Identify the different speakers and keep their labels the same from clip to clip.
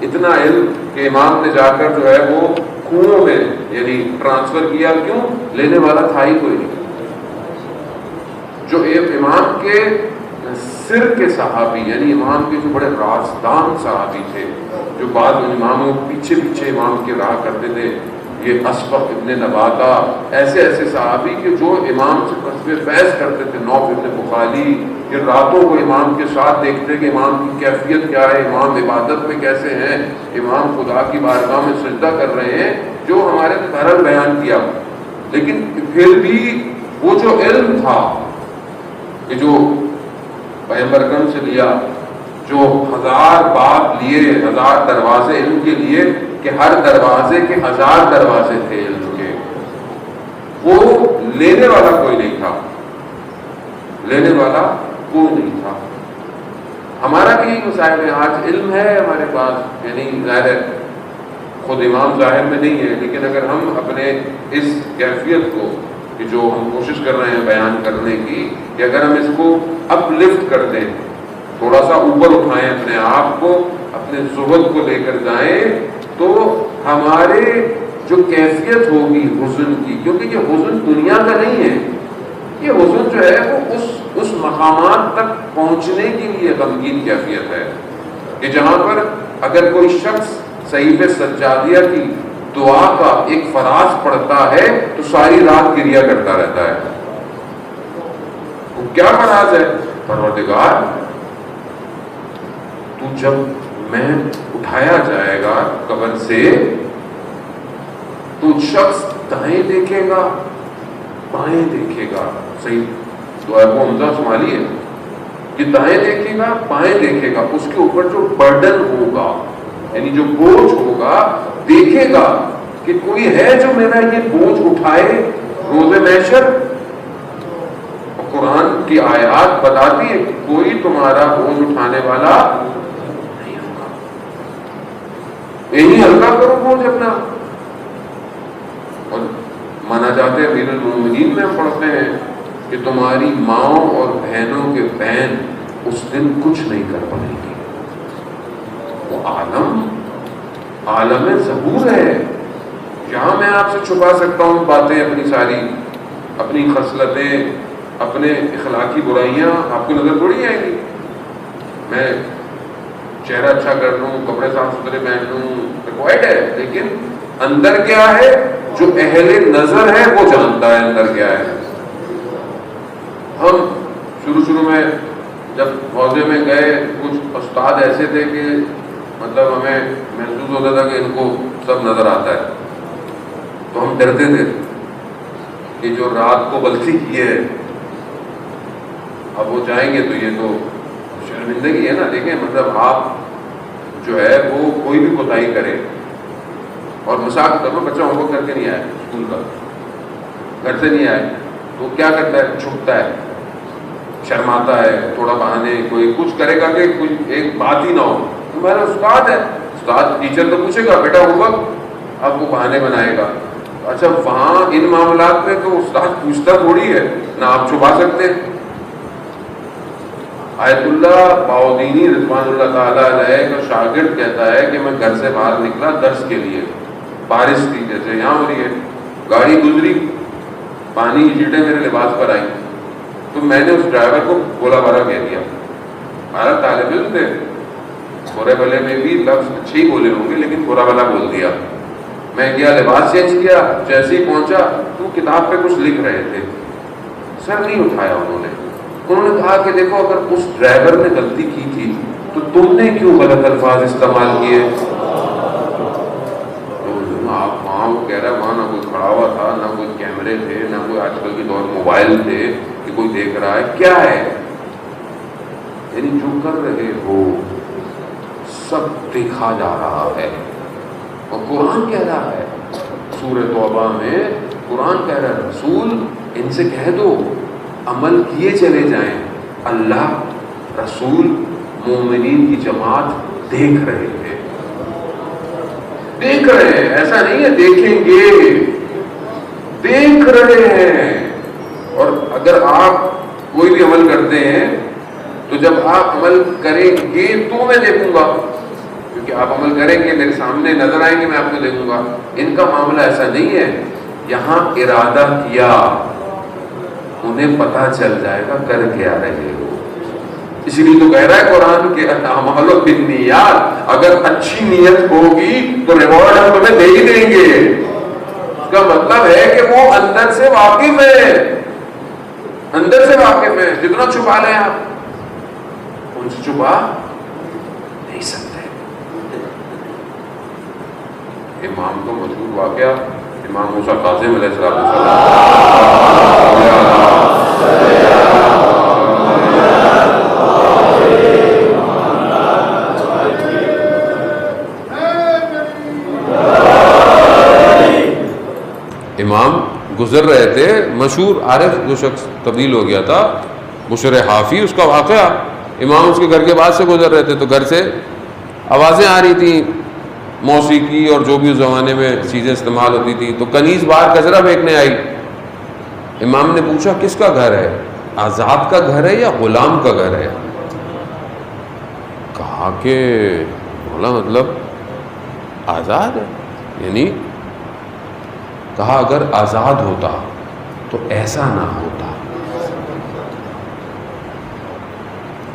Speaker 1: اتنا علم کہ امام نے جا کر جو ہے وہ کنویں میں یعنی ٹرانسفر کیا. کیوں؟ لینے والا تھا ہی کوئی نہیں. جو ایک امام کے سر کے صحابی یعنی امام کے جو بڑے رازدان صحابی تھے، جو بعد اماموں پیچھے پیچھے امام کے رہا کرتے تھے، یہ اسبق ابن نباتہ، ایسے صحابی کہ جو امام سے قصب فیض کرتے تھے. نوف ابن بخاری کہ راتوں کو امام کے ساتھ دیکھتے کہ امام کی کیفیت کیا ہے، امام عبادت میں کیسے ہیں، امام خدا کی بارگاہ میں سجدہ کر رہے ہیں، جو ہمارے بہرحال بیان کیا. لیکن پھر بھی وہ جو علم تھا کہ جو پیغمبر اکرم سے لیا، جو 1000 باب لیے، 1000 دروازے علم کے لیے کہ ہر دروازے کے 1000 دروازے تھے علم کے، وہ لینے والا کوئی نہیں تھا. لینے والا کوئی نہیں تھا. ہمارا بھی مسائل ہے. آج علم ہے ہمارے پاس، یعنی ظاہر ہے خود امام ظاہر میں نہیں ہے، لیکن اگر ہم اپنے اس کیفیت کو کہ جو ہم کوشش کر رہے ہیں بیان کرنے کی، کہ اگر ہم اس کو اپ لفٹ کر دیں، تھوڑا سا اوپر اٹھائیں اپنے آپ کو، اپنے زہد کو لے کر جائیں، تو ہمارے جو کیفیت ہوگی حزن کی، کیونکہ یہ حزن دنیا کا نہیں ہے، یہ حزن جو ہے وہ اس مقامات تک پہنچنے کے لیے غمگین کیفیت ہے کہ جہاں پر اگر کوئی شخص صحیفے سجادیہ کی دعا کا ایک فراز پڑھتا ہے تو ساری رات گریا کرتا رہتا ہے. وہ کیا فراز ہے؟ پروردگار تو جب میں اٹھایا جائے گا قبر سے تو شخص دائیں دیکھے گا بائیں دیکھے گا. صحیح دعا کو حمزہ شمالی ہے کہ دائیں دیکھے گا بائیں دیکھے گا، اس کے اوپر جو برڈن ہوگا یعنی جو بوجھ ہوگا، دیکھے گا کہ کوئی ہے جو میرا یہ بوجھ اٹھائے روز محشر. قرآن کی آیات بتاتی ہے کہ کوئی تمہارا بوجھ اٹھانے والا نہیں ہوگا. یہی ہلکا کرو بوجھ اپنا. اور مانا جاتا ہے امیر المومنین میں ہم پڑھتے ہیں کہ تمہاری ماؤں اور بہنوں کے بہن اس دن کچھ نہیں کر پائیں گی. وہ عالم ظہور ہے. جہاں میں آپ سے چھپا سکتا ہوں باتیں اپنی ساری، اپنی خصلتیں، اپنے اخلاقی برائیاں، آپ کو نظر تھوڑی آئیں گی. میں چہرہ اچھا کر لوں، کپڑے صاف ستھرے پہن لوں، ریکوائرڈ ہے، لیکن اندر کیا ہے جو اہل نظر ہے وہ جانتا ہے اندر کیا ہے. ہم شروع میں جب حوضے میں گئے، کچھ استاد ایسے تھے کہ مطلب ہمیں محسوس ہوتا تھا کہ ان کو سب نظر آتا ہے، تو ہم ڈرتے تھے کہ جو رات کو غلطی کی ہے اب وہ جائیں گے تو یہ تو شرمندگی ہے نا. دیکھیں مطلب آپ جو ہے وہ کوئی بھی کوتاہی کرے، اور مثال کرو بچہ ہوم ورک کر کے نہیں آیا اسکول کا، گھر سے نہیں آئے تو کیا کرتا ہے؟ چھپتا ہے، شرماتا ہے، تھوڑا بہانے کوئی کچھ کرے گا کہ کوئی ایک بات ہی نہ ہو. تمہارا استاد ہے، استاد ٹیچر تو پوچھے گا بیٹا ہوم ورک، اب وہ بہانے بنائے گا. اچھا وہاں ان معاملات میں تو استاد پوچھتا تھوڑی ہے نہ، آپ چھپا سکتے ہیں. آیت اللہ باؤدینی رضوان اللہ تعالیٰ علیہ کا شاگرد کہتا ہے کہ میں گھر سے باہر نکلا درس کے لیے، بارش تھی جیسے یہاں ہو رہی ہے، گاڑی گزری، پانی کی چھینٹیں میرے لباس پر آئی، تو میں نے اس ڈرائیور کو گولا بارہ کہہ دیا. ہمارا طالب علم تھے، برے بھلے میں بھی لفظ اچھے ہی بولے ہوں گے لیکن برا بھلا بول دیا. میں گیا لباس چینج کیا، جیسے ہی پہنچا تو کتاب پہ کچھ لکھ رہے تھے، سر نہیں اٹھایا انہوں نے کہا کہ دیکھو اگر اس ڈرائیور نے غلطی کی تھی تو تم نے کیوں غلط الفاظ استعمال کیے؟ آپ وہاں وہ کہہ رہا ہے وہاں نہ کوئی کھڑا ہوا تھا، نہ کوئی کیمرے تھے، نہ کوئی آج کل کے دور موبائل تھے کہ کوئی دیکھ رہا ہے. کیا ہے یعنی جو کر رہے ہو سب دیکھا جا رہا ہے. اور قرآن کہہ رہا ہے سورہ توبہ میں، قرآن کہہ رہا ہے رسول ان سے کہہ دو عمل کیے چلے جائیں، اللہ رسول مومنین کی جماعت دیکھ رہے تھے. دیکھ رہے ہیں، ایسا نہیں ہے دیکھیں گے، دیکھ رہے ہیں. اور اگر آپ کوئی بھی عمل کرتے ہیں تو جب آپ عمل کریں گے تو میں دیکھوں گا، کیونکہ آپ عمل کریں گے، میرے سامنے نظر آئیں گے، میں آپ کو دیکھوں گا. ان کا معاملہ ایسا نہیں ہے. یہاں ارادہ کیا، انہیں پتہ چل جائے گا کر کے آ رہے ہو. اسی لیے تو کہہ رہا ہے قرآن کے اعمال بالنیات، اگر اچھی نیت ہوگی تو ریوارڈ ہم تمہیں دے ہی دیں گے. اس کا مطلب ہے کہ وہ اندر سے واقف ہے، اندر سے واقف ہے. جتنا چھپا لیں آپ، ان سے چھپا نہیں سکتے. امام کو مشہور واقعہ امام موسیٰ کاظم علیہ السلام امام گزر رہے تھے. مشہور عارف جو شخص تبدیل ہو گیا تھا، بشر حافی، اس کا واقعہ. امام اس کے گھر کے بعد سے گزر رہے تھے تو گھر سے آوازیں آ رہی تھیں، موسیقی اور جو بھی اس زمانے میں چیزیں استعمال ہوتی تھیں. تو کنیز باہر کچرا پھینکنے آئی. امام نے پوچھا کس کا گھر ہے، آزاد کا گھر ہے یا غلام کا گھر ہے؟ کہا کہ بولا مطلب آزاد ہے. یعنی کہا اگر آزاد ہوتا تو ایسا نہ ہوتا،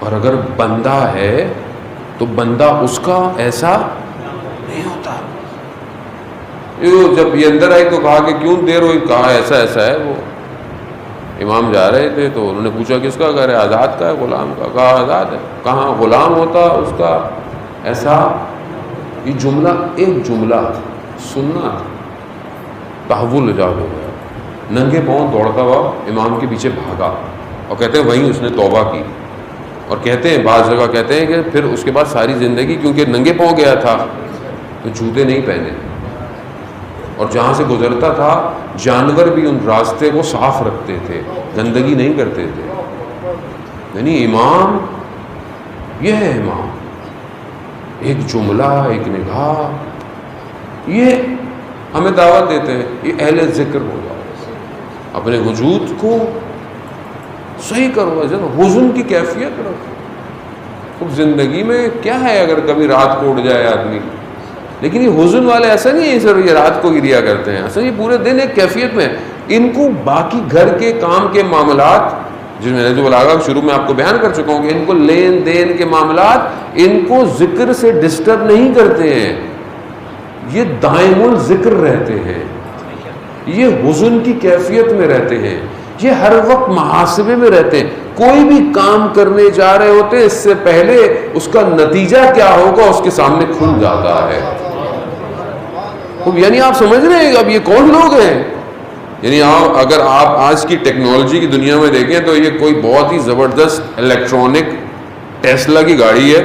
Speaker 1: اور اگر بندہ ہے تو بندہ اس کا ایسا نہیں ہوتا. جب یہ اندر آئی تو کہا کہ کیوں دیر ہوئی؟ کہا ایسا ایسا ہے. وہ امام جا رہے تھے تو انہوں نے پوچھا کس کا گھر ہے؟ آزاد کا ہے غلام کا؟ کہا آزاد ہے. کہاں غلام ہوتا اس کا ایسا. یہ جملہ ایک جملہ سننا تحول ایجاد ہو گیا. ننگے پاؤں دوڑتا ہوا امام کے پیچھے بھاگا، اور کہتے ہیں وہیں اس نے توبہ کی. اور کہتے ہیں بعض جگہ کہتے ہیں کہ پھر اس کے بعد ساری زندگی کیونکہ ننگے پاؤں گیا تھا تو جوتے نہیں پہنے، اور جہاں سے گزرتا تھا جانور بھی ان راستے کو صاف رکھتے تھے، گندگی نہیں کرتے تھے. یعنی امام یہ ہے امام. ایک جملہ، ایک نگاہ، یہ ہمیں دعوت دیتے ہیں یہ اہل ذکر ہو جاؤ، اپنے وجود کو صحیح کرو، حزن کی کیفیت رکھو. اب زندگی میں کیا ہے اگر کبھی رات کو اٹھ جائے آدمی، لیکن یہ حزن والے ایسا نہیں ہے سر یہ رات کو گریا کرتے ہیں، اصل یہ پورے دن ایک کیفیت میں. ان کو باقی گھر کے کام کے معاملات جن میں نے جو بلاغا شروع میں آپ کو بیان کر چکا ہوں کہ ان کو لین دین کے معاملات ان کو ذکر سے ڈسٹرب نہیں کرتے ہیں، یہ دائم الذکر رہتے ہیں، یہ حزن کی کیفیت میں رہتے ہیں، یہ ہر وقت محاسبے میں رہتے ہیں. کوئی بھی کام کرنے جا رہے ہوتے ہیں اس سے پہلے اس کا نتیجہ کیا ہوگا اس کے سامنے کھل جاتا ہے. یعنی آپ سمجھ رہے ہیں اب یہ کون لوگ ہیں. یعنی اگر آپ آج کی ٹیکنالوجی کی دنیا میں دیکھیں تو یہ کوئی بہت ہی زبردست الیکٹرانک ٹیسلا کی گاڑی ہے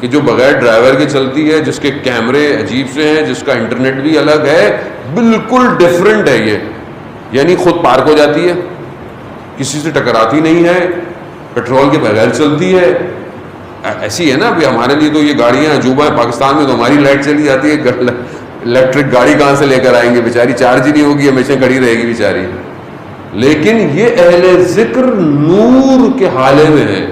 Speaker 1: کہ جو بغیر ڈرائیور کے چلتی ہے، جس کے کیمرے عجیب سے ہیں، جس کا انٹرنیٹ بھی الگ ہے، بالکل ڈیفرنٹ ہے یہ. یعنی خود پارک ہو جاتی ہے، کسی سے ٹکراتی نہیں ہے، پیٹرول کے بغیر چلتی ہے. ایسی ہے نا ابھی ہمارے لیے تو یہ گاڑیاں عجوبہ ہیں. پاکستان میں تو ہماری لائٹ چلی جاتی ہے، الیکٹرک گاڑی کہاں سے لے کر آئیں گے، بیچاری چارج ہی نہیں ہوگی، ہمیشہ کھڑی رہے گی بیچاری. لیکن یہ اہل ذکر نور کے حالے میں ہیں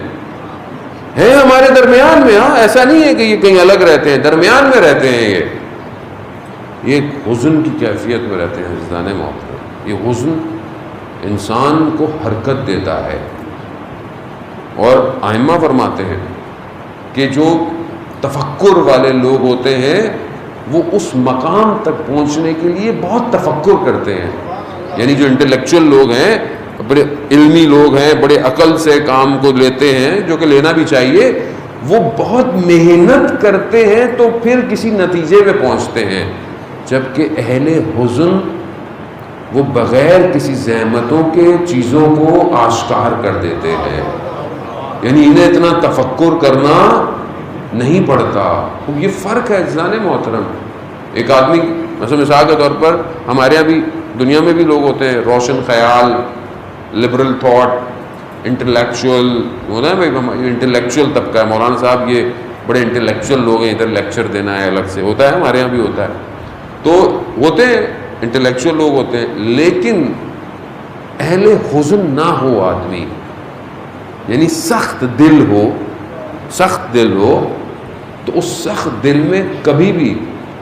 Speaker 1: ہمارے درمیان میں. ہاں ایسا نہیں ہے کہ یہ کہیں الگ رہتے ہیں، درمیان میں رہتے ہیں. یہ حزن کی کیفیت میں رہتے ہیں. عزیزان محترم، یہ حزن انسان کو حرکت دیتا ہے. اور ائمہ فرماتے ہیں کہ جو تفکر والے لوگ ہوتے ہیں وہ اس مقام تک پہنچنے کے لیے بہت تفکر کرتے ہیں. یعنی جو انٹلیکچوئل لوگ ہیں، بڑے علمی لوگ ہیں، بڑے عقل سے کام کو لیتے ہیں، جو کہ لینا بھی چاہیے، وہ بہت محنت کرتے ہیں تو پھر کسی نتیجے میں پہنچتے ہیں. جبکہ اہل حزن وہ بغیر کسی زحمتوں کے چیزوں کو آشکار کر دیتے ہیں. یعنی انہیں اتنا تفکر کرنا نہیں پڑتا. یہ فرق ہے عزیزان محترم. ایک آدمی مثال کے طور پر ہمارے یہاں بھی دنیا میں بھی لوگ ہوتے ہیں روشن خیال، لبرل تھاٹ، انٹلیکچوئل ہوتا ہے بھائی. انٹلیکچوئل طبقہ ہے، مولانا صاحب یہ بڑے انٹلیکچوئل لوگ ہیں، ادھر لیکچر دینا ہے الگ سے ہوتا ہے، ہمارے یہاں بھی ہوتا ہے. تو ہوتے ہیں انٹلیکچوئل لوگ ہوتے ہیں، لیکن اہل حزن نہ ہو آدمی، یعنی سخت دل ہو تو اس سخت دل میں کبھی بھی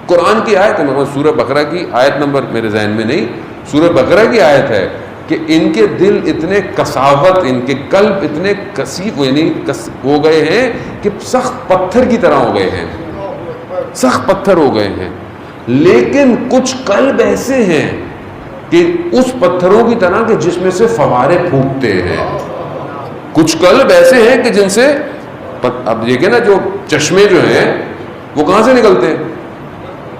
Speaker 1: قرآن کی آیت ہے، مگر سورہ بقرہ کی آیت نمبر میرے ذہن میں نہیں، سورہ بقرہ کی آیت ہے کہ ان کے دل اتنے کساوت، ان کے قلب اتنے کثیف یعنی ہو گئے ہیں کہ سخت پتھر کی طرح ہو گئے ہیں، سخت پتھر ہو گئے ہیں. لیکن کچھ قلب ایسے ہیں کہ اس پتھروں کی طرح کہ جس میں سے فوارے پھوٹتے ہیں. کچھ قلب ایسے ہیں کہ جن سے اب دیکھیں نا، جو چشمے جو ہیں وہ کہاں سے نکلتے ہیں؟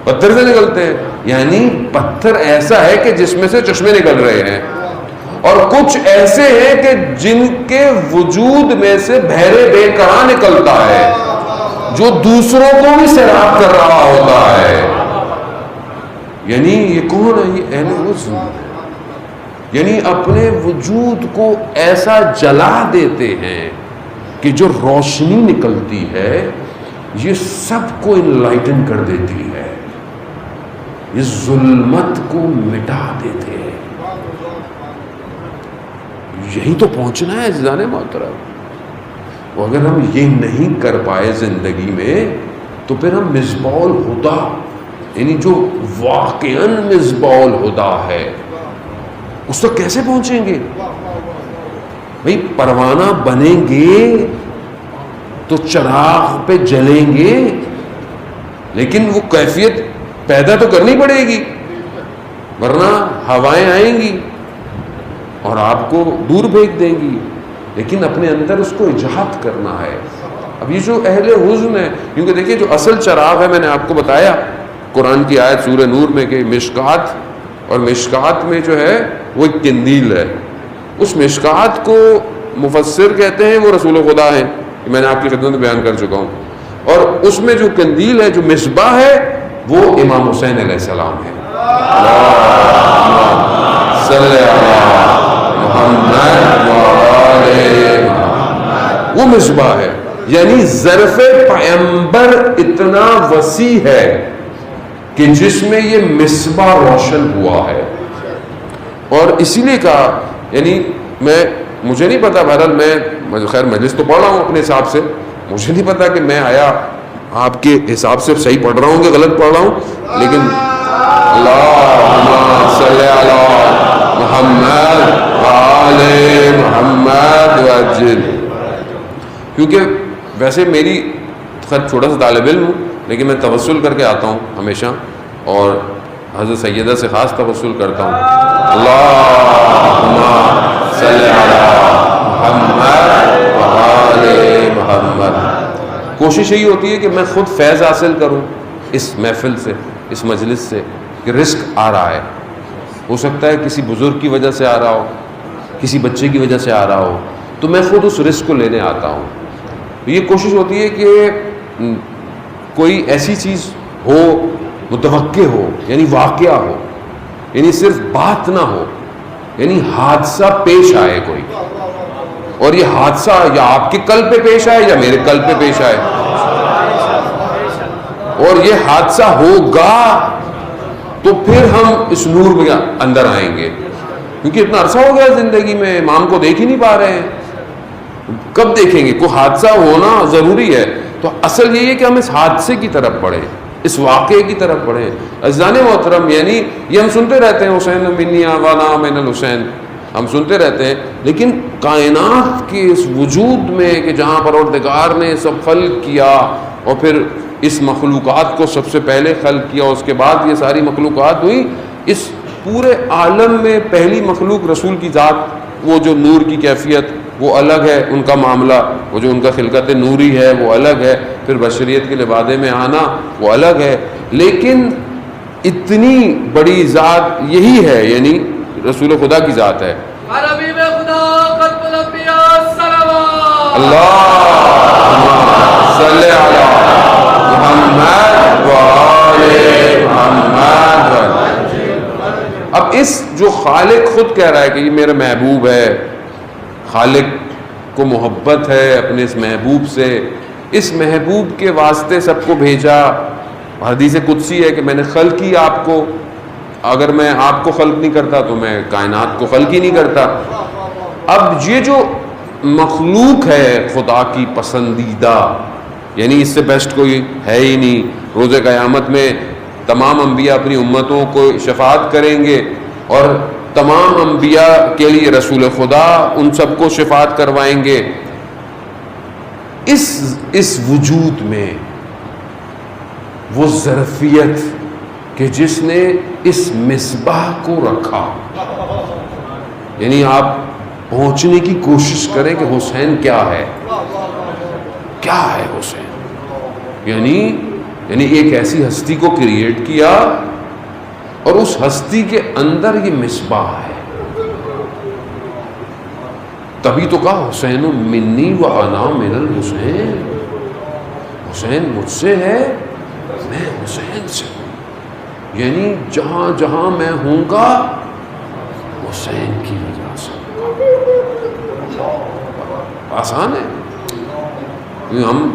Speaker 1: پتھر سے نکلتے ہیں. یعنی پتھر ایسا ہے کہ جس میں سے چشمے نکل رہے ہیں، اور کچھ ایسے ہیں کہ جن کے وجود میں سے بحر بے قرار نکلتا ہے جو دوسروں کو بھی سیراب کر رہا ہوتا ہے. یعنی یہ کون ہے؟ یہ اہل حزن، یعنی اپنے وجود کو ایسا جلا دیتے ہیں کہ جو روشنی نکلتی ہے یہ سب کو انلائٹن کر دیتی ہے، یہ ظلمت کو مٹا دیتے ہیں. یہی تو پہنچنا ہے عزیزان محترم. اگر ہم یہ نہیں کر پائے زندگی میں تو پھر ہم مصباح الہدیٰ، یعنی جو واقعاً مصباح الہدیٰ ہے، اس تک کیسے پہنچیں گے؟ بھئی پروانہ بنیں گے تو چراغ پہ جلیں گے، لیکن وہ کیفیت پیدا تو کرنی پڑے گی، ورنہ ہوائیں آئیں گی اور آپ کو دور بھیج دیں گی. لیکن اپنے اندر اس کو ایجاد کرنا ہے. اب یہ جو اہل حزن ہے، کیونکہ دیکھیں جو اصل چراغ ہے، میں نے آپ کو بتایا قرآن کی آیت سورہ نور میں کہ مشکات، اور مشکات میں جو ہے وہ ایک قندیل ہے. اس مشکات کو مفسر کہتے ہیں وہ رسول خدا ہیں، میں نے آپ کی خدمت میں بیان کر چکا ہوں. اور اس میں جو قندیل ہے، جو مصباح ہے، وہ امام حسین علیہ السلام ہے. صلی اللہ محمد وہ مصباح ہے. یعنی ظرف پیمبر اتنا وسیع ہے کہ جس میں یہ مصباح روشن ہوا ہے. اور اسی لیے کہا، یعنی مجھے نہیں پتا، بہرحال میں خیر مجلس تو پڑھ رہا ہوں اپنے حساب سے، مجھے نہیں پتا کہ میں آیا آپ کے حساب سے صحیح پڑھ رہا ہوں کہ غلط پڑھ رہا ہوں، لیکن اللہم صلی علی محمد وآل محمد وعجل. کیونکہ ویسے میری خیر چھوٹا سا طالب علم ہوں، لیکن میں توسل کر کے آتا ہوں ہمیشہ، اور حضرت سیدہ سے خاص توسل کرتا ہوں. اللہم صلی علی محمد وآل محمد. کوشش یہی ہوتی ہے کہ میں خود فیض حاصل کروں اس محفل سے، اس مجلس سے، کہ رزق آ رہا ہے. ہو سکتا ہے کسی بزرگ کی وجہ سے آ رہا ہو، کسی بچے کی وجہ سے آ رہا ہو، تو میں خود اس رزق کو لینے آتا ہوں. یہ کوشش ہوتی ہے کہ کوئی ایسی چیز ہو، متوقع ہو، یعنی واقعہ ہو، یعنی صرف بات نہ ہو، یعنی حادثہ پیش آئے کوئی، اور یہ حادثہ یا آپ کے قلب پہ پیش آئے یا میرے قلب پہ پیش آئے، اور یہ حادثہ ہوگا تو پھر ہم اس نور میں اندر آئیں گے. کیونکہ اتنا عرصہ ہو گیا زندگی میں امام کو دیکھ ہی نہیں پا رہے ہیں، کب دیکھیں گے؟ کوئی حادثہ ہونا ضروری ہے. تو اصل یہی ہے کہ ہم اس حادثے کی طرف بڑھیں، اس واقعے کی طرف بڑھیں. عزیزان محترم، یعنی یہ ہم سنتے رہتے ہیں حسین منی وانا من الحسین، ہم سنتے رہتے ہیں، لیکن کائنات کے اس وجود میں کہ جہاں پروردگار نے سب خلق کیا، اور پھر اس مخلوقات کو سب سے پہلے خلق کیا، اس کے بعد یہ ساری مخلوقات ہوئی، اس پورے عالم میں پہلی مخلوق رسول کی ذات، وہ جو نور کی کیفیت وہ الگ ہے، ان کا معاملہ، وہ جو ان کا خلقت نوری ہے وہ الگ ہے، پھر بشریت کے لبادے میں آنا وہ الگ ہے. لیکن اتنی بڑی ذات یہی ہے، یعنی رسول خدا کی ذات ہے. اللہم صلی علی محمد وآل محمد. اب اس جو خالق خود کہہ رہا ہے کہ یہ میرا محبوب ہے، خالق کو محبت ہے اپنے اس محبوب سے، اس محبوب کے واسطے سب کو بھیجا. حدیث قدسی ہے کہ میں نے خلق کی آپ کو، اگر میں آپ کو خلق نہیں کرتا تو میں کائنات کو خلق ہی نہیں کرتا. اب یہ جو مخلوق ہے خدا کی پسندیدہ، یعنی اس سے بیسٹ کوئی ہے ہی نہیں. روز قیامت میں تمام انبیاء اپنی امتوں کو شفاعت کریں گے اور تمام انبیاء کے لیے رسول خدا ان سب کو شفاعت کروائیں گے. اس وجود میں وہ ظرفیت کہ جس نے اس مصباح کو رکھا، یعنی آپ پہنچنے کی کوشش کریں کہ حسین کیا ہے، کیا ہے حسین. یعنی ایک ایسی ہستی کو کریٹ کیا اور اس ہستی کے اندر یہ مصباح ہے. تبھی تو کہا حسین منی و انا من الحسین، حسین مجھ سے ہے، میں حسین سے ہوں. یعنی جہاں جہاں میں ہوں گا حسین کی وجہ سے. آسان ہے، ہم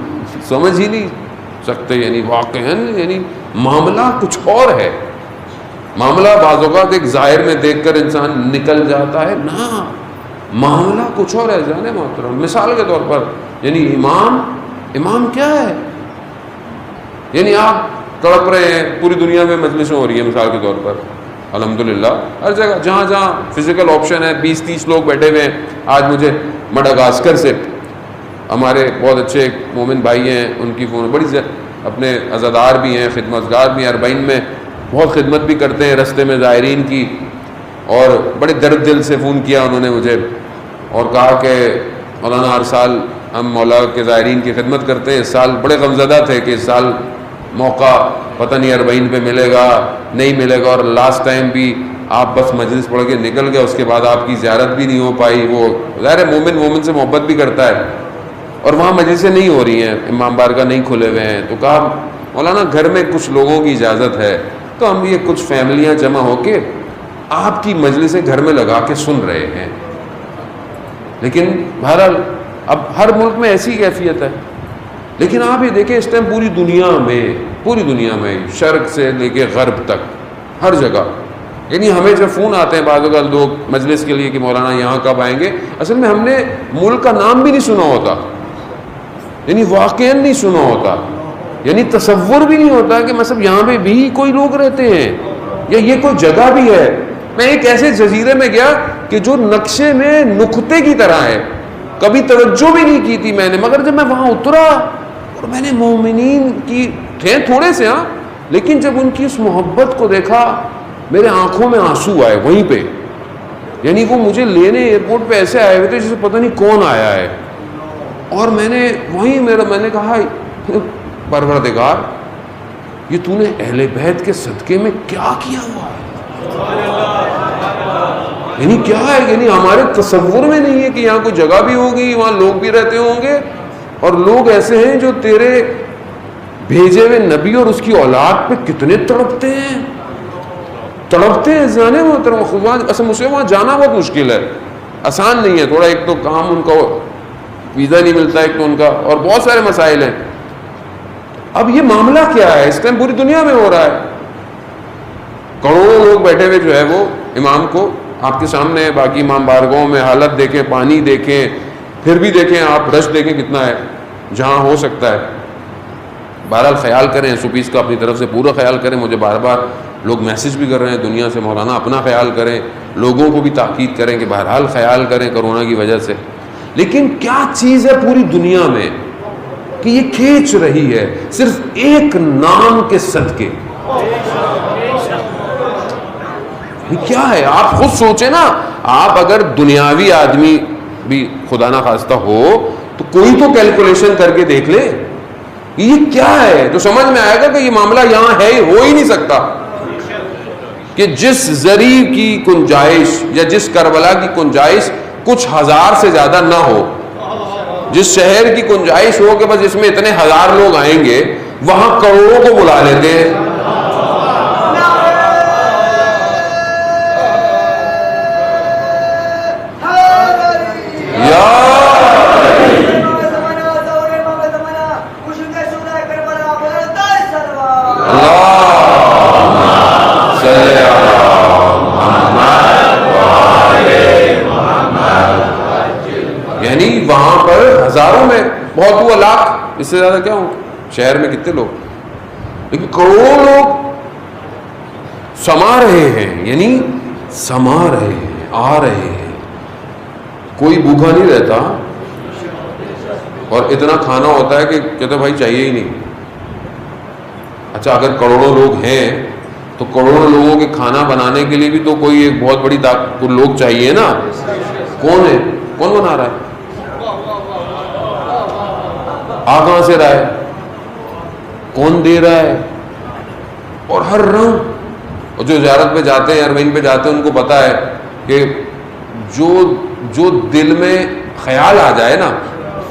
Speaker 1: سمجھ ہی نہیں سکتے. یعنی واقعاً یعنی معاملہ کچھ اور ہے. معاملہ بعض اوقات ایک ظاہر میں دیکھ کر انسان نکل جاتا ہے، نہ معاملہ کچھ اور ہے. جانے محترم، مثال کے طور پر یعنی امام کیا ہے؟ یعنی آپ تڑپ رہے ہیں، پوری دنیا میں مجلسیں ہو رہی ہیں مثال کے طور پر، الحمدللہ ہر جگہ جہاں جہاں فزیکل آپشن ہے 20-30 لوگ بیٹھے ہوئے ہیں. آج مجھے مڈغاسکر سے ہمارے بہت اچھے ایک مومن بھائی ہیں، ان کی فون بڑی اپنے عزادار بھی ہیں، خدمتگار بھی ہیں، اربعین میں بہت خدمت بھی کرتے ہیں رستے میں زائرین کی، اور بڑے درد دل سے فون کیا انہوں نے مجھے اور کہا کہ مولانا ہر سال ہم مولا کے زائرین کی خدمت کرتے ہیں، اس سال بڑے غمزدہ تھے کہ اس سال موقع پتہ نہیں اربعین پہ ملے گا نہیں ملے گا، اور لاسٹ ٹائم بھی آپ بس مجلس پڑھ کے نکل گئے، اس کے بعد آپ کی زیارت بھی نہیں ہو پائی. وہ ظاہر ہے مومن سے محبت بھی کرتا ہے، اور وہاں مجلسیں نہیں ہو رہی ہیں، امام بارگاہ نہیں کھلے ہوئے ہیں. تو کہا مولانا گھر میں کچھ لوگوں کی اجازت ہے تو ہم یہ کچھ فیملیاں جمع ہو کے آپ کی مجلسیں گھر میں لگا کے سن رہے ہیں. لیکن بہرحال اب ہر ملک میں ایسی کیفیت ہے. لیکن آپ یہ دیکھیں اس ٹائم پوری دنیا میں شرق سے لے کے غرب تک ہر جگہ، یعنی ہمیں جب فون آتے ہیں بعض اوقات لوگ مجلس کے لیے کہ مولانا یہاں کب آئیں گے، اصل میں ہم نے ملک کا نام بھی نہیں سنا ہوتا، یعنی واقعاً نہیں سنا ہوتا، یعنی تصور بھی نہیں ہوتا کہ مطلب یہاں پہ بھی کوئی لوگ رہتے ہیں یا یہ کوئی جگہ بھی ہے. میں ایک ایسے جزیرے میں گیا کہ جو نقشے میں نقطے کی طرح ہے، کبھی توجہ بھی نہیں کی تھی میں نے، مگر جب میں وہاں اترا اور میں نے مومنین کی تھے تھوڑے سے ہاں، لیکن جب ان کی اس محبت کو دیکھا میرے آنکھوں میں آنسو آئے وہیں پہ. یعنی وہ مجھے لینے ایئرپورٹ پہ ایسے آئے ہوئے تھے جسے پتہ نہیں کون آیا ہے، اور میں نے کہا پروردگار یہ تو نے اہل بیت کے صدقے میں کیا کیا ہوا ہے، یعنی کیا ہے، یعنی ہمارے تصور میں نہیں ہے کہ یہاں کوئی جگہ بھی ہوگی، وہاں لوگ بھی رہتے ہوں گے، اور لوگ ایسے ہیں جو تیرے بھیجے ہوئے نبی اور اس کی اولاد پہ کتنے تڑپتے ہیں جانے محترم خدا. اصل مجھے وہاں جانا بہت مشکل ہے، آسان نہیں ہے تھوڑا، ایک تو کام ان کا ویزا نہیں ملتا، ایک تو ان کا اور بہت سارے مسائل ہیں. اب یہ معاملہ کیا ہے اس ٹائم پوری دنیا میں ہو رہا ہے، کروڑوں لوگ بیٹھے ہوئے جو ہے وہ امام کو آپ کے سامنے، باقی امام بارگاہوں میں حالت دیکھیں، پانی دیکھیں، پھر بھی دیکھیں آپ رش دیکھیں کتنا ہے جہاں ہو سکتا ہے. بہرحال خیال کریں، سپیس کا اپنی طرف سے پورا خیال کریں. مجھے بار بار لوگ میسج بھی کر رہے ہیں دنیا سے، مولانا اپنا خیال کریں، لوگوں کو بھی تاکید کریں کہ بہرحال خیال کریں کرونا کی وجہ سے. لیکن کیا چیز ہے پوری دنیا میں کہ یہ کھینچ رہی ہے صرف ایک نام کے صدقے؟ کیا ہے آپ خود سوچیں نا. آپ اگر دنیاوی آدمی بھی خدا نہ خواستہ ہو تو کوئی تو کیلکولیشن کر کے دیکھ لے یہ کیا ہے، تو سمجھ میں آئے گا کہ یہ معاملہ یہاں ہے، ہو ہی نہیں سکتا کہ جس زری کی گنجائش یا جس کربلا کی گنجائش کچھ ہزار سے زیادہ نہ ہو، جس شہر کی گنجائش ہو کہ بس اس میں اتنے ہزار لوگ آئیں گے، وہاں کروڑوں کو بلا لیتے ہیں. یعنی وہاں پر ہزاروں میں بہت ہوا لاکھ، اس سے زیادہ کیا ہوں. شہر میں کتنے لوگ, لیکن کروڑوں لوگ سما رہے ہیں, یعنی سما رہے ہیں, آ رہے ہیں. کوئی بھوکا نہیں رہتا, اور اتنا کھانا ہوتا ہے کہ کہتے بھائی چاہیے ہی نہیں. اچھا اگر کروڑوں لوگ ہیں تو کروڑوں لوگوں کے کھانا بنانے کے لیے بھی تو کوئی ایک بہت بڑی لوگ چاہیے نا. کون ہے, کون بنا رہا ہے, آ کہاں سے رہا ہے, کون دے رہا ہے. اور ہر رنگ, اور جو زیارت پہ جاتے ہیں, حرمین پہ جاتے ہیں, ان کو پتا ہے کہ جو دل میں خیال آ جائے نا,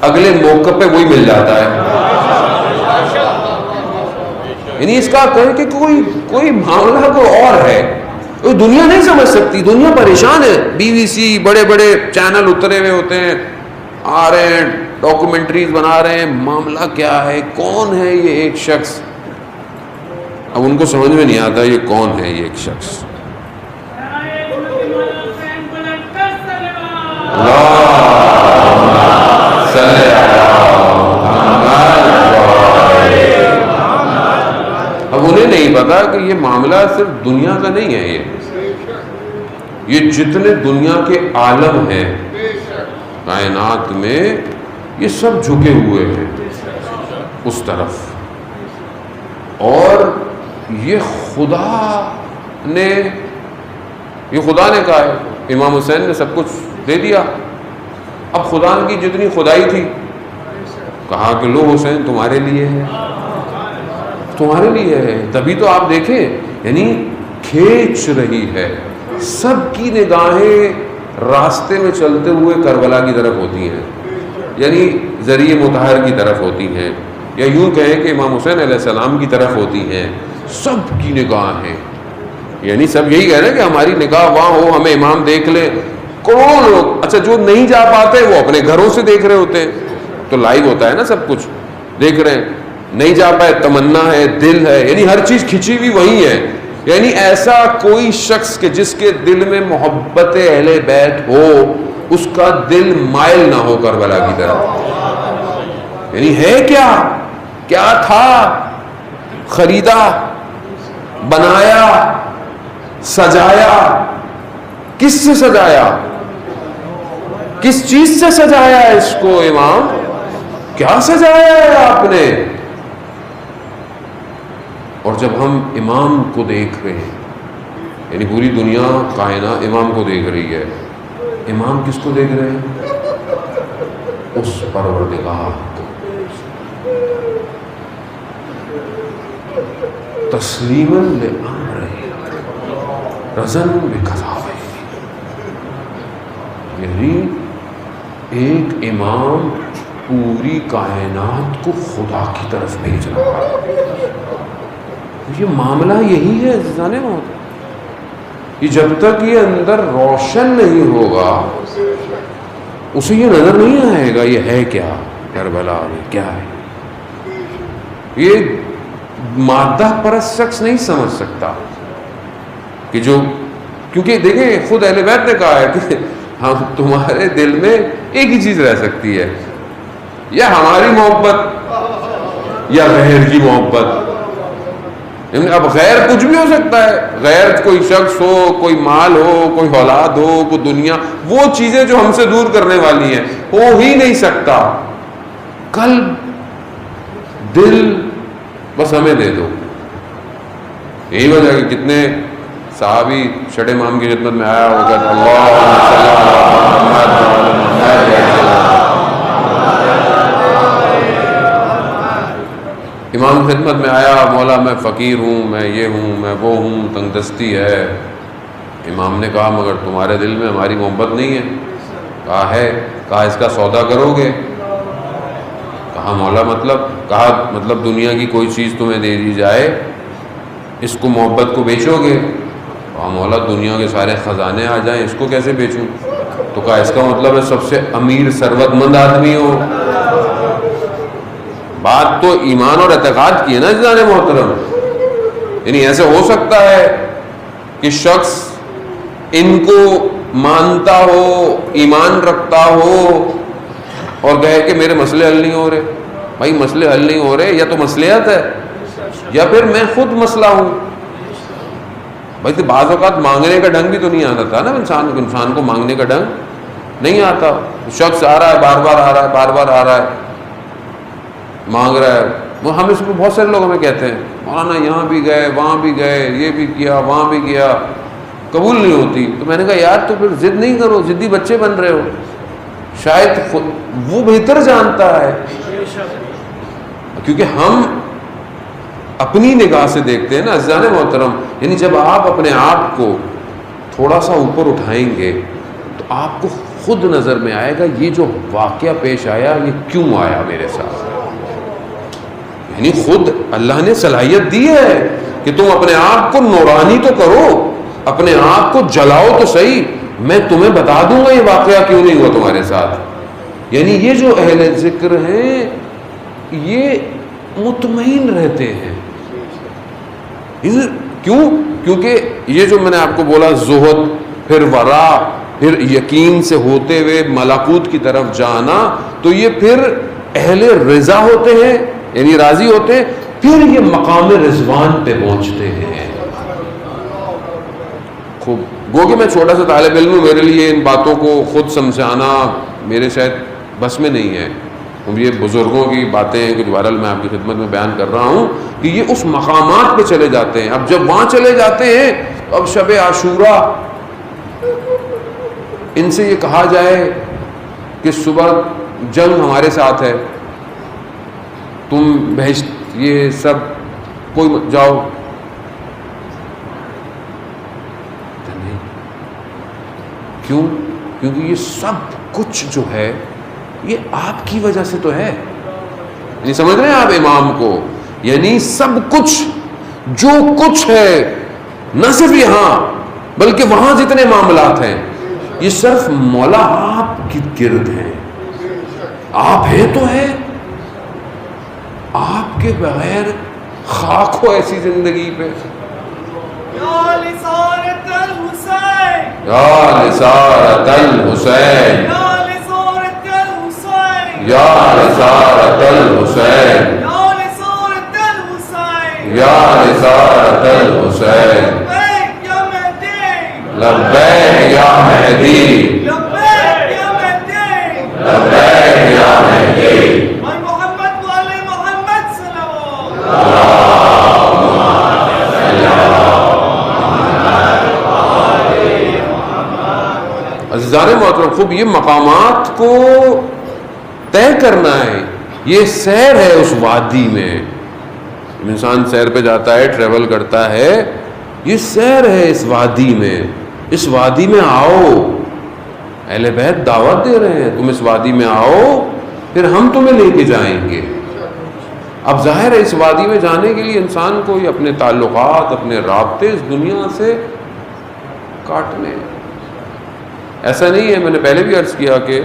Speaker 1: اگلے موقع پہ وہی مل جاتا ہے. یعنی اس کا کہیں کہ کوئی معاملہ کوئی اور ہے, دنیا نہیں سمجھ سکتی. دنیا پریشان ہے. BBC بڑے بڑے چینل اترے ہوئے ہوتے ہیں, آ رہے ہیں, ڈاکومنٹریز بنا رہے ہیں. معاملہ کیا ہے, کون ہے یہ ایک شخص. اب ان کو سمجھ میں نہیں آتا یہ کون ہے یہ ایک شخص. اب انہیں نہیں پتا کہ یہ معاملہ صرف دنیا کا نہیں ہے. یہ جتنے دنیا کے عالم ہیں کائنات میں, یہ سب جھکے ہوئے ہیں اس طرف. اور یہ خدا نے کہا ہے. امام حسین نے سب کچھ دے دیا. اب خدا کی جتنی خدائی تھی, کہا کہ لو حسین تمہارے لیے ہے, تمہارے لیے ہے. تبھی تو آپ دیکھیں, یعنی کھینچ رہی ہے. سب کی نگاہیں راستے میں چلتے ہوئے کربلا کی طرف ہوتی ہیں, یعنی ذریعہ مطہر کی طرف ہوتی ہیں, یا یوں کہیں کہ امام حسین علیہ السلام کی طرف ہوتی ہیں. سب کی نگاہیں, یعنی سب یہی کہہ رہے ہیں کہ ہماری نگاہ وہاں ہو, ہمیں امام دیکھ لے. کروڑوں لوگ, اچھا جو نہیں جا پاتے وہ اپنے گھروں سے دیکھ رہے ہوتے ہیں, تو لائیو ہوتا ہے نا, سب کچھ دیکھ رہے ہیں. نہیں جا پائے, تمنا ہے, دل ہے, یعنی ہر چیز کھچی ہوئی وہی ہے. یعنی ایسا کوئی شخص کہ جس کے دل میں محبت اہل بیت ہو, اس کا دل مائل نہ ہو کربلا کی طرف. یعنی ہے کیا تھا, خریدا, بنایا, سجایا. کس سے سجایا, کس چیز سے سجایا ہے اس کو امام, کیا سجایا ہے آپ نے. اور جب ہم امام کو دیکھ رہے ہیں, یعنی پوری دنیا کائنات امام کو دیکھ رہی ہے, امام کس کو دیکھ رہے ہیں, اس پروردگار کو. تسلیما لامرہ رضا بقضائہ. یعنی ایک امام پوری کائنات کو خدا کی طرف بھیج رہا ہے. یہ معاملہ یہی ہے عزیزان محترم. یہ جب تک یہ اندر روشن نہیں ہوگا, اسے یہ نظر نہیں آئے گا یہ ہے کیا, کربلا میں کیا ہے. یہ مادہ پرست شخص نہیں سمجھ سکتا کہ کیونکہ دیکھیں خود اہل بیت نے کہا ہے کہ ہم تمہارے دل میں ایک ہی چیز رہ سکتی ہے, یا ہماری محبت یا غیر کی محبت. اب غیر کچھ بھی ہو سکتا ہے, غیر کوئی شخص ہو, کوئی مال ہو, کوئی اولاد ہو, کوئی دنیا, وہ چیزیں جو ہم سے دور کرنے والی ہیں, ہو ہی نہیں سکتا. قلب, دل, بس ہمیں دے دو. یہی وجہ کہ کتنے صحابی شڈ امام کی خدمت میں آیا ہوگا, امام خدمت میں آیا, مولا میں فقیر ہوں, میں یہ ہوں, میں وہ ہوں, تنگ دستی ہے. امام نے کہا مگر تمہارے دل میں ہماری محبت نہیں ہے. کہا ہے. کہا اس کا سودا کرو گے. کہا مولا مطلب دنیا کی کوئی چیز تمہیں دے دی جائے, اس کو محبت کو بیچو گے. کہا مولا دنیا کے سارے خزانے آ جائیں, اس کو کیسے بیچوں. تو کہا اس کا مطلب ہے سب سے امیر ثروت مند آدمی ہو. بات تو ایمان اور اعتقاد کی ہے نا جناب محترم. یعنی ایسے ہو سکتا ہے کہ شخص ان کو مانتا ہو, ایمان رکھتا ہو, اور کہے کہ میرے مسئلے حل نہیں ہو رہے, بھائی مسئلے حل نہیں ہو رہے، یا تو مصلحت ہے یا پھر میں خود مسئلہ ہوں. بھائی تو بعض اوقات مانگنے کا ڈھنگ بھی تو نہیں آتا تھا نا انسان کو مانگنے کا ڈھنگ نہیں آتا. شخص آ رہا ہے، بار بار آ رہا ہے، بار بار آ رہا ہے، مانگ رہا ہے. وہ ہم اس کو بہت سارے لوگ ہمیں کہتے ہیں مولانا یہاں بھی گئے، وہاں بھی گئے، یہ بھی کیا، وہاں بھی کیا، قبول نہیں ہوتی. تو میں نے کہا یار تو پھر ضد نہیں کرو، ضدی بچے بن رہے ہو. شاید خود وہ بہتر جانتا ہے، کیونکہ ہم اپنی نگاہ سے دیکھتے ہیں نا عزیزان محترم. یعنی جب آپ اپنے آپ کو تھوڑا سا اوپر اٹھائیں گے تو آپ کو خود نظر میں آئے گا یہ جو واقعہ پیش آیا یہ کیوں آیا میرے ساتھ. یعنی خود اللہ نے صلاحیت دی ہے کہ تم اپنے آپ کو نورانی تو کرو، اپنے آپ کو جلاؤ تو صحیح، میں تمہیں بتا دوں گا یہ واقعہ کیوں نہیں ہوا تمہارے ساتھ. یعنی یہ جو اہل ذکر ہیں یہ مطمئن رہتے ہیں. کیوں؟ کیونکہ یہ جو میں نے آپ کو بولا زہد، پھر ورع، پھر یقین سے ہوتے ہوئے ملکوت کی طرف جانا، تو یہ پھر اہل رضا ہوتے ہیں، یعنی راضی ہوتے ہیں، پھر یہ مقام رضوان پہ پہنچتے ہیں. خوب گو کہ میں چھوٹا سا طالب علم ہوں، میرے لیے ان باتوں کو خود سمجھانا میرے شاید بس میں نہیں ہے. یہ بزرگوں کی باتیں ہیں کہ بہرحال میں آپ کی خدمت میں بیان کر رہا ہوں کہ یہ اس مقامات پہ چلے جاتے ہیں. اب جب وہاں چلے جاتے ہیں تو اب شب عاشورہ ان سے یہ کہا جائے کہ صبح جنگ ہمارے ساتھ ہے، تم بہشت یہ سب کوئی جاؤ، نہیں. کیوں؟ کیونکہ یہ سب کچھ جو ہے یہ آپ کی وجہ سے تو ہے. یعنی سمجھ رہے ہیں آپ امام کو؟ یعنی سب کچھ جو کچھ ہے نہ صرف یہاں بلکہ وہاں جتنے معاملات ہیں یہ صرف مولا آپ کی گرد ہیں. آپ ہیں تو ہے، آپ کے بغیر خاک ہو ایسی زندگی پہ.
Speaker 2: یا لسارت الحسین،
Speaker 1: یا لسارت الحسین،
Speaker 2: یا لسارت الحسین،
Speaker 1: یا لسارت الحسین،
Speaker 2: یا لسارت الحسین،
Speaker 1: لبیک یا مہدی،
Speaker 2: لبیک یا مہدی،
Speaker 1: لبیک یا مہدی.
Speaker 2: من محمد و آل محمد صلوات.
Speaker 1: عزیزان محترم، خوب یہ مقامات کو طے کرنا ہے. یہ سیر ہے اس وادی میں. انسان سیر پہ جاتا ہے، ٹریول کرتا ہے، یہ سیر ہے اس وادی میں. اس وادی میں آؤ، اہل بیت دعوت دے رہے ہیں تم اس وادی میں آؤ، پھر ہم تمہیں لے کے جائیں گے. اب ظاہر ہے اس وادی میں جانے کے لیے انسان کو یہ اپنے تعلقات، اپنے رابطے اس دنیا سے کاٹنے. ایسا نہیں ہے، میں نے پہلے بھی عرض کیا کہ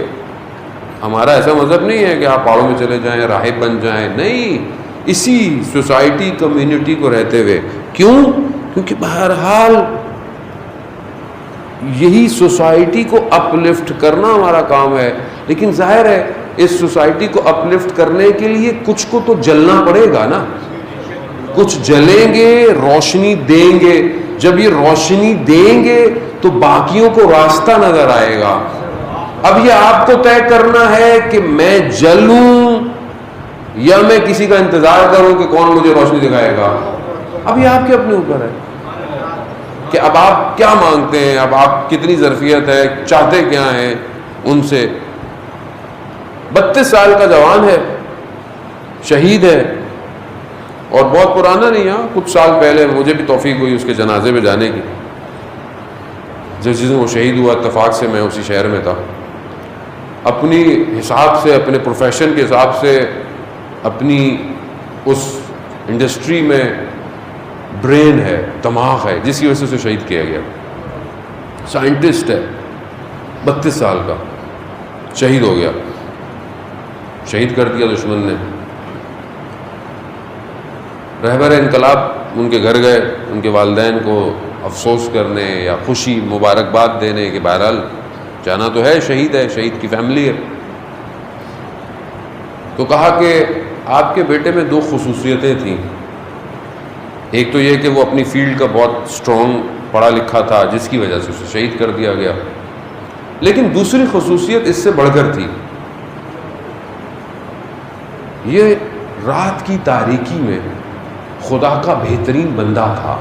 Speaker 1: ہمارا ایسا مذہب نہیں ہے کہ آپ پہاڑوں میں چلے جائیں، راہب بن جائیں. نہیں، اسی سوسائٹی کمیونٹی کو رہتے ہوئے. کیوں؟ کیونکہ بہرحال یہی سوسائٹی کو اپ لفٹ کرنا ہمارا کام ہے. لیکن ظاہر ہے اس سوسائٹی کو اپ لفٹ کرنے کے لیے کچھ کو تو جلنا پڑے گا نا. کچھ جلیں گے، روشنی دیں گے. جب یہ روشنی دیں گے تو باقیوں کو راستہ نظر آئے گا. اب یہ آپ کو طے کرنا ہے کہ میں جلوں یا میں کسی کا انتظار کروں کہ کون مجھے روشنی دکھائے گا. اب یہ آپ کے اپنے اوپر ہے کہ اب آپ کیا مانگتے ہیں، اب آپ کتنی ظرفیت ہے، چاہتے کیا ہیں ان سے. 32 سال کا جوان ہے، شہید ہے، اور بہت پرانا نہیں. ہاں کچھ سال پہلے مجھے بھی توفیق ہوئی اس کے جنازے میں جانے کی. جس دن وہ شہید ہوا اتفاق سے میں اسی شہر میں تھا. اپنی حساب سے، اپنے پروفیشن کے حساب سے، اپنی اس انڈسٹری میں برین ہے، دماغ ہے، جس کی وجہ سے اسے شہید کیا گیا. سائنٹسٹ ہے، 32 سال کا، شہید ہو گیا. شہید کر دیا دشمن نے. رہبر انقلاب ان کے گھر گئے، ان کے والدین کو افسوس کرنے یا خوشی مبارکباد دینے کہ بہرحال جانا تو ہے، شہید ہے، شہید کی فیملی ہے. تو کہا کہ آپ کے بیٹے میں دو خصوصیتیں تھیں. ایک تو یہ کہ وہ اپنی فیلڈ کا بہت اسٹرانگ پڑھا لکھا تھا جس کی وجہ سے اسے شہید کر دیا گیا. لیکن دوسری خصوصیت اس سے بڑھ کر تھی. یہ رات کی تاریکی میں خدا کا بہترین بندہ تھا.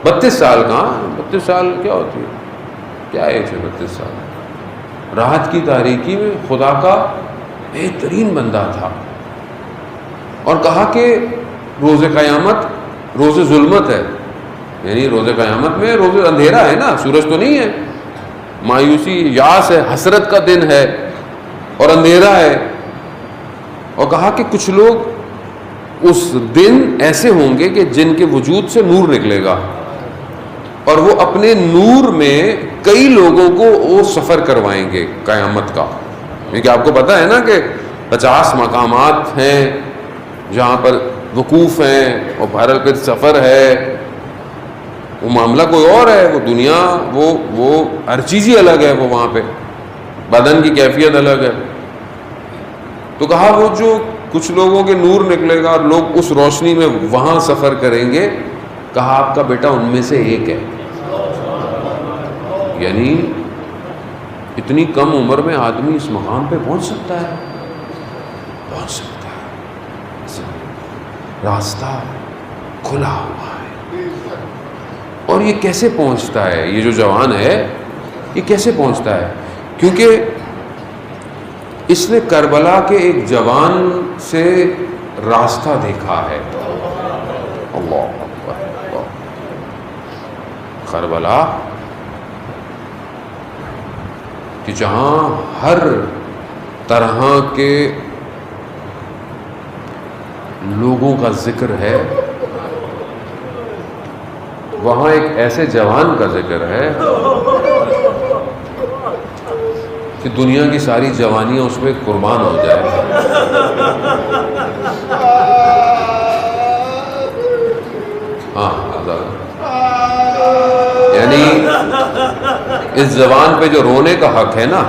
Speaker 1: 32 سال کا، 32 سال کیا ہوتی ہے، کیا ایج ہے 32 سال. رات کی تاریکی میں خدا کا بہترین بندہ تھا. اور کہا کہ روز قیامت روز ظلمت ہے، یعنی روز قیامت میں روز اندھیرا ہے نا، سورج تو نہیں ہے، مایوسی یاس ہے، حسرت کا دن ہے اور اندھیرا ہے. اور کہا کہ کچھ لوگ اس دن ایسے ہوں گے کہ جن کے وجود سے نور نکلے گا اور وہ اپنے نور میں کئی لوگوں کو وہ سفر کروائیں گے قیامت کا. کیونکہ آپ کو پتہ ہے نا کہ 50 مقامات ہیں جہاں پر وقوف ہیں اور بہرحال پھر سفر ہے. وہ معاملہ کوئی اور ہے، وہ دنیا وہ ہر چیز ہی الگ ہے، وہ وہاں پہ بدن کی کیفیت الگ ہے. تو کہا وہ جو کچھ لوگوں کے نور نکلے گا اور لوگ اس روشنی میں وہاں سفر کریں گے. کہا آپ کا بیٹا ان میں سے ایک ہے. یعنی اتنی کم عمر میں آدمی اس مقام پہ پہنچ سکتا ہے، پہنچ سکتا ہے. راستہ کھلا ہوا ہے. اور یہ کیسے پہنچتا ہے؟ یہ جو جوان ہے یہ کیسے پہنچتا ہے؟ کیونکہ اس نے کربلا کے ایک جوان سے راستہ دیکھا ہے. اللہ اکبر. کربلا کہ جہاں ہر طرح کے لوگوں کا ذکر ہے، وہاں ایک ایسے جوان کا ذکر ہے کہ دنیا کی ساری جوانیاں اس پہ قربان ہو جائے. ہاں یعنی اس زبان پہ جو رونے کا حق ہے نا،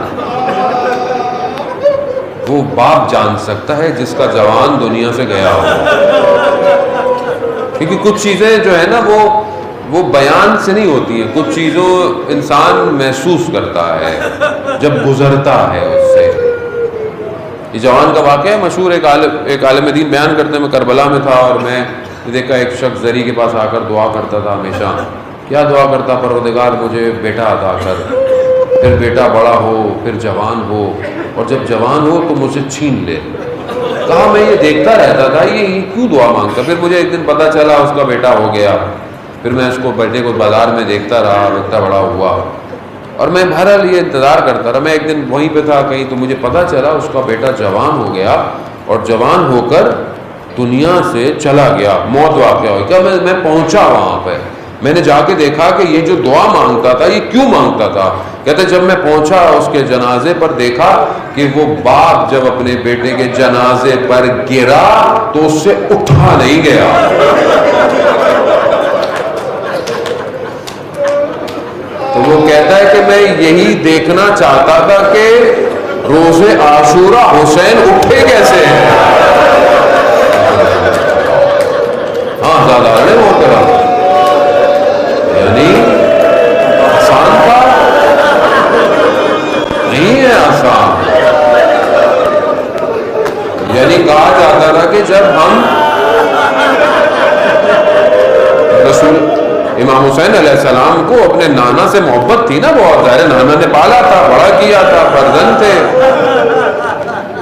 Speaker 1: وہ باپ جان سکتا ہے جس کا جوان دنیا سے گیا ہو. کیونکہ کچھ چیزیں جو ہے نا وہ بیان سے نہیں ہوتی ہیں، کچھ چیزوں انسان محسوس کرتا ہے جب گزرتا ہے اس سے. یہ جوان کا واقعہ ہے مشہور. ایک عالم دین بیان کرتے ہیں میں کربلا میں تھا اور میں دیکھا ایک شخص زری کے پاس آ کر دعا کرتا تھا. ہمیشہ کیا دعا کرتا؟ پروردگار مجھے بیٹا عطا کر، پھر بیٹا بڑا ہو، پھر جوان ہو، اور جب جوان ہو تو مجھے چھین لے. کہا میں یہ دیکھتا رہتا تھا یہ کیوں دعا مانگتا. پھر مجھے ایک دن پتہ چلا اس کا بیٹا ہو گیا. پھر میں اس کو بیٹے کو بازار میں دیکھتا رہا، اتنا بڑا ہوا، اور میں بہرحال یہ انتظار کرتا رہا. میں ایک دن وہیں پہ تھا کہیں تو مجھے پتہ چلا اس کا بیٹا جوان ہو گیا اور جوان ہو کر دنیا سے چلا گیا، موت واقع ہو گیا. میں پہنچا وہاں پہ، میں نے جا کے دیکھا کہ یہ جو دعا مانگتا تھا یہ کیوں مانگتا تھا. کہتے جب میں پہنچا اس کے جنازے پر دیکھا کہ وہ باپ جب اپنے بیٹے کے جنازے پر گرا تو اس سے اٹھا نہیں گیا. تو وہ کہتا ہے کہ میں یہی دیکھنا چاہتا تھا کہ روز عاشورہ حسین اٹھے کیسے ہیں. ہاں زیادہ محترم، یعنی آسان تھا نہیں ہے، آسان. یعنی کہا جاتا تھا کہ جب ہم رسول امام حسین علیہ السلام کو اپنے نانا سے محبت تھی نا بہت، ظاہر نانا نے پالا تھا، بڑا کیا تھا، فرزند تھے.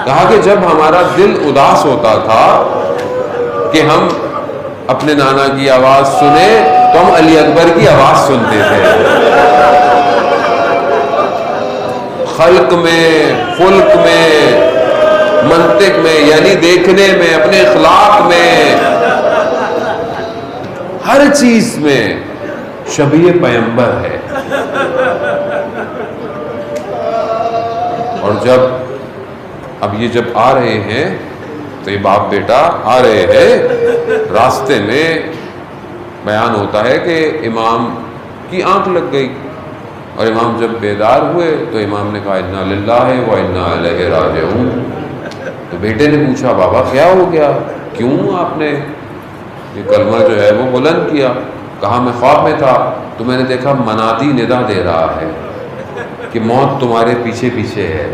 Speaker 1: کہا کہ جب ہمارا دل اداس ہوتا تھا کہ ہم اپنے نانا کی آواز سنیں تو ہم علی اکبر کی آواز سنتے تھے. خلق میں، خلق میں، منطق میں، یعنی دیکھنے میں، اپنے اخلاق میں، ہر چیز میں شبیہ پیغمبر ہے. اور اب یہ جب آ رہے ہیں تو یہ باپ بیٹا آ رہے ہیں، راستے میں بیان ہوتا ہے کہ امام کی آنکھ لگ گئی اور امام جب بیدار ہوئے تو امام نے کہا انا للہ و انا الیہ راجعون. تو بیٹے نے پوچھا بابا کیا ہو گیا، کیوں آپ نے یہ کلمہ جو ہے وہ بلند کیا؟ کہا میں خواب میں تھا تو میں نے دیکھا منادی ندا دے رہا ہے کہ موت تمہارے پیچھے پیچھے ہے۔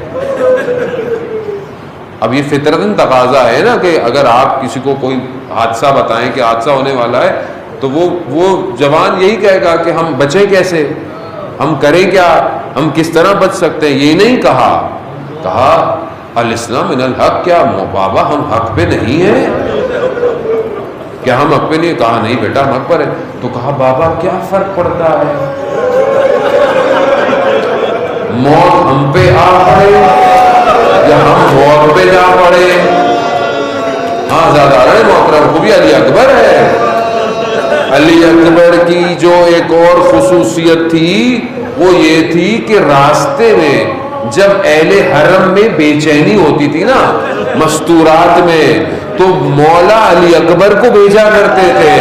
Speaker 1: اب یہ فطرتاً تقاضا ہے نا کہ اگر آپ کسی کو کوئی حادثہ بتائیں کہ حادثہ ہونے والا ہے تو وہ جوان یہی کہے گا کہ ہم بچیں کیسے، ہم کریں کیا، ہم کس طرح بچ سکتے ہیں۔ یہ نہیں کہا الاسلام من الحق، کیا بابا ہم حق پہ نہیں ہیں؟ کیا ہم حق پہ نہیں؟ کہا نہیں بیٹا ہم حق پر ہے۔ تو کہا بابا کیا فرق پڑتا ہے، موت ہم پہ آ پڑے یا ہم موت پہ جا پڑے؟ ہاں زیادہ محترم وہ بھی علی اکبر ہے۔ علی اکبر کی جو ایک اور خصوصیت تھی وہ یہ تھی کہ راستے میں جب اہل حرم میں بے چینی ہوتی تھی نا مستورات میں، تو مولا علی اکبر کو بھیجا کرتے تھے،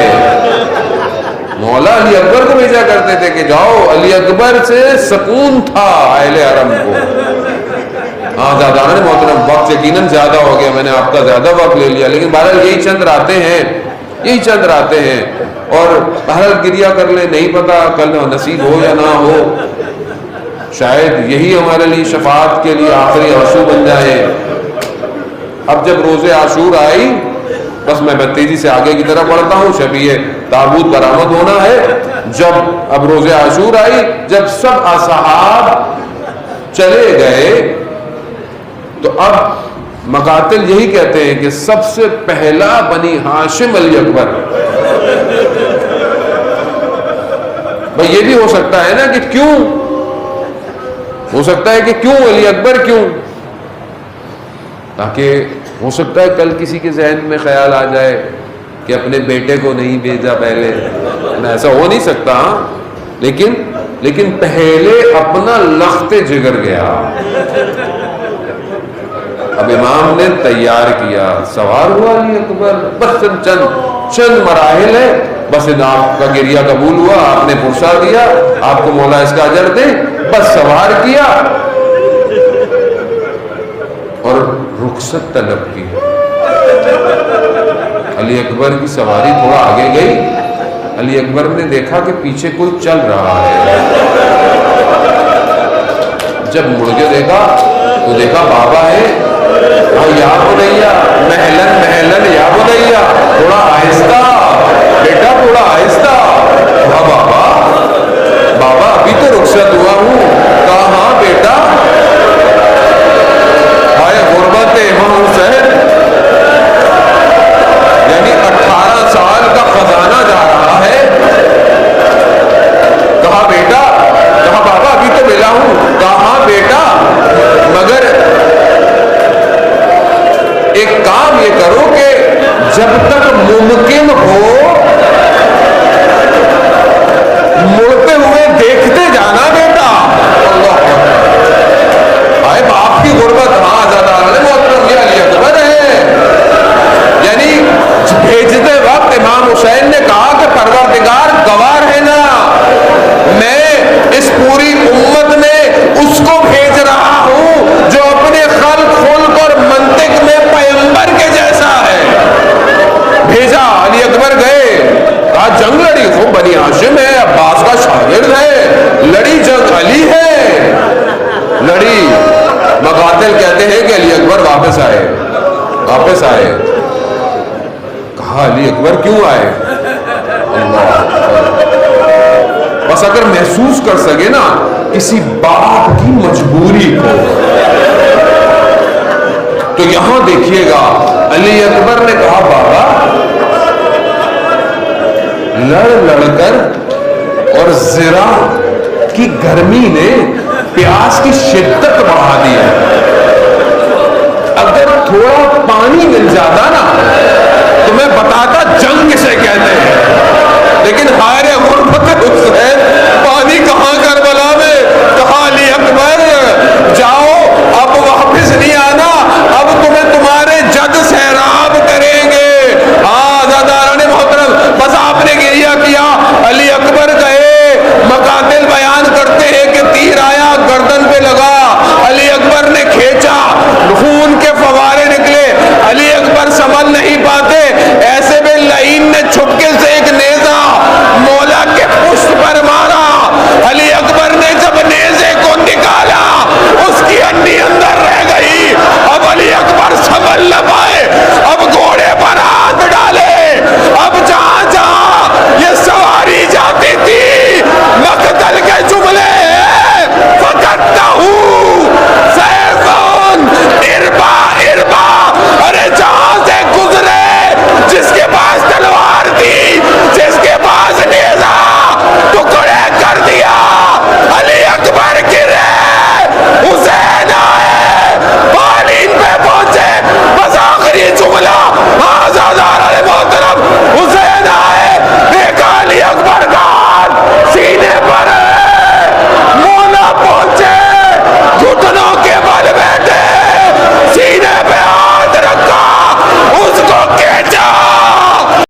Speaker 1: مولا علی اکبر کو بھیجا کرتے تھے کہ جاؤ، علی اکبر سے سکون تھا اہل حرم کو۔ ہاں دادان محترم وقت یقیناً زیادہ ہو گیا، میں نے آپ کا زیادہ وقت لے لیا، لیکن بہرحال یہی چند راتیں ہیں اور بہرحال گریہ کر لیں، نہیں پتا کل نصیب ہو یا نہ ہو، شاید یہی ہمارے لیے شفاعت کے لیے آخری آنسو بن جائے۔ اب جب روز عاشور آئی، بس میں تیزی سے آگے کی طرف بڑھتا ہوں، شبیہ تابوت برآمد ہونا ہے۔ جب اب روز عاشور آئی، جب سب اصحاب چلے گئے تو اب مقاتل یہی کہتے ہیں کہ سب سے پہلا بنی ہاشم علی اکبر۔ بھئی یہ بھی ہو سکتا ہے نا کہ کیوں، ہو سکتا ہے کہ کیوں علی اکبر کیوں، تاکہ ہو سکتا ہے کل کسی کے ذہن میں خیال آ جائے کہ اپنے بیٹے کو نہیں بھیجا پہلے، ایسا ہو نہیں سکتا، لیکن پہلے اپنا لخت جگر گیا۔ اب امام نے تیار کیا، سوار ہوا علی اکبر، بس چند مراحل ہے، بس آپ کا گریہ قبول ہوا، آپ نے پرسا دیا، آپ کو مولا اس کا اجر دے، بس سوار کیا اور رخصت طلب کی۔ علی اکبر کی سواری تھوڑا آگے گئی، علی اکبر نے دیکھا کہ پیچھے کوئی چل رہا ہے، جب مڑ کے دیکھا تو دیکھا بابا ہے، یا بنیا محلن محلن یا بنیا، تھوڑا آہستہ بیٹا، تھوڑا آہستہ۔ کہا بابا ابھی تو رخصت ہوا ہوں۔ کہا ہاں بیٹا، آئے غربت امام حسین، یعنی 18 سال کا خزانہ جا رہا ہے۔ کہا بیٹا، کہا بابا ابھی تو ملا ہوں۔ کہا ہاں بیٹا، مگر ایک کام یہ کرو کہ جب تک ممکن ہو مڑتے ہوئے دیکھتے جانا بیٹا۔ اللہ آئے باپ کی غربت، ہاں زیادہ محترم یہ علی اکبر ہے۔ یعنی بھیجتے وقت امام حسین نے کہا کہ پروردگار گواہ ہے نا، میں اس پوری امت میں اس کو بھیج رہا ہوں جو اپنے خلق اور منطق میں پیغمبر کے جیسا ہے۔ بھیجا، علی اکبر گئے، کہا جنگ لڑی، خوب بنی ہاشم ہے، عباس کا شاگرد ہے، لڑی جنگ، علی ہے، لڑی۔ مقاتل کہتے ہیں کہ علی اکبر واپس آئے۔ کہا علی اکبر کیوں آئے؟ اللہ، بس اگر محسوس کر سکے نا کسی باپ کی مجبوری کو، تو یہاں دیکھیے گا علی اکبر نے کہا بابا لڑ کر اور ذرا کی گرمی نے پیاس کی شدت بڑھا دی ہے، اگر تھوڑا پانی مل جاتا نا تو میں بتاتا جنگ کسے کہتے ہیں، لیکن